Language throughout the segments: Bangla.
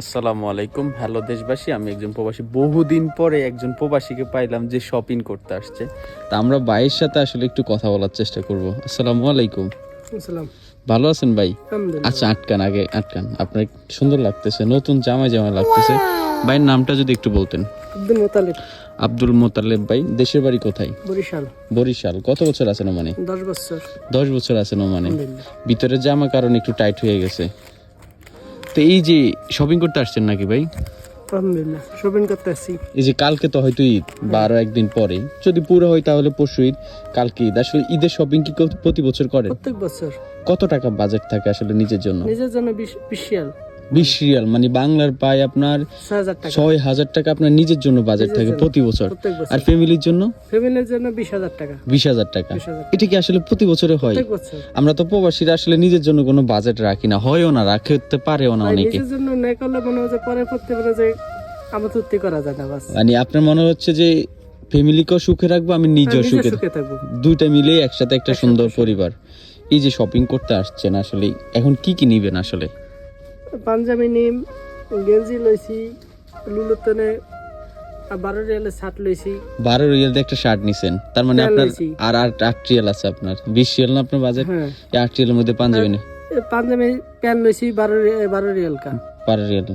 আসসালামু আলাইকুম। হ্যালো দেশবাসী, আমি একজন প্রবাসী। বহুদিন পরে একজন প্রবাসীকে পাইলাম যে শপিং করতে আসছে। তা আমরা ভাইয়ের সাথে আসলে একটু কথা বলার চেষ্টা করব। আসসালামু আলাইকুম। আসসালাম। ভালো আছেন ভাই? আলহামদুলিল্লাহ। আচ্ছা, আটকান। আপনার সুন্দর লাগতেছে, নতুন জামা লাগতেছে। ভাইয়ের নামটা যদি একটু বলতেন। আব্দুল মোতালেব। আব্দুল মোতালেব ভাই, দেশের বাড়ি কোথায়? বরিশাল। বরিশাল। কত বছর আছেন ওমানে? 10 বছর। 10 বছর আছেন ওমানে। আলহামদুলিল্লাহ। ভিতরে জামা কারণ একটু টাইট হয়ে গেছে। তো এই যে শপিং করতে আসছেন নাকি ভাই? আলহামদুলিল্লাহ, শপিং করতে আসছি। এই যে কালকে তো হয়তো ঈদ বা আরো একদিন পরে, যদি পুরো হয় তাহলে পরশু ঈদ, কালকে ঈদ। আসলে ঈদের শপিং কি প্রতি বছর করেন? প্রত্যেক বছর। কত টাকা বাজেট থাকে আসলে নিজের জন্য? নিজের জন্য 20 রিয়াল। 20 রিয়াল মানে বাংলার পায় আপনার 6,000 টাকা। 6,000 টাকা আপনার নিজের জন্য বাজেট নিজের থাকে জন্য, প্রতি বছর। প্রত্যেক বছর। আর ফ্যামিলির জন্য? ফ্যামিলির জন্য 20,000 টাকা। 20,000 টাকা। 20,000 এটা কি আসলে প্রতি বছরে হয়? প্রত্যেক বছর। আমরা তো প্রবাসীরা আসলে নিজের জন্য কোনো বাজেট রাখি না, হয়ও না, রাখতে পারেও না ভাই, অনেকে। নিজের জন্য না করলে মনে হয় যে পরে করতে পারে যে আমার তৃপ্তি করা যায় না বাস। মানে আপনার মনে হচ্ছে যে ফ্যামিলিকেও সুখে রাখবো, আমি নিজেও নিজে সুখে সুখে থাকবো। দুইটা মিলে একসাথে একটা সুন্দর পরিবার। এই যে শপিং করতে আসছেন, আসলে এখন কি কি নিবেন আসলে? পাঞ্জাবি নিম, গেঞ্জি লইছি, লুলুতনে 12 রিয়ালের শার্ট লইছি। 12 রিয়াল দিয়ে একটা শার্ট নিছেন, তার মানে প্যান্ট আপনার লইছি। আর 8 রিয়াল আছে আপনার। 20 রিয়াল না আপনার বাজেট? হ্যাঁ। এই 8 রিয়ালের মধ্যে পাঞ্জাবি না? পাঞ্জাবি প্যান্ট লইছি 12 রিয়াল কা। 12 রিয়াল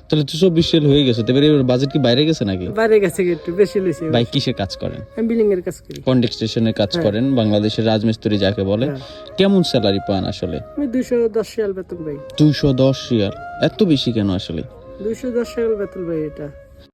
তাহলে তো 24 রিয়াল হয়ে গেছে। তবে এর বাজেট কি বাইরে গেছে নাকি? বাইরে গেছে একটু বেশি লইছি। ভাই কিসে কাজ করেন? আমি বিলিং এর কাজ করি। কন্ডাক্ট স্টেশনের কাজ করেন, বাংলাদেশের রাজমিস্ত্রি যাকে বলে। হ্যাঁ। কেমন স্যালারি পান আসলে? আমি 210 রিয়াল বেতন পাই। 210 রিয়াল? এত বেশি কেন আসলে? 210 রিয়াল বেতন পাই এটা।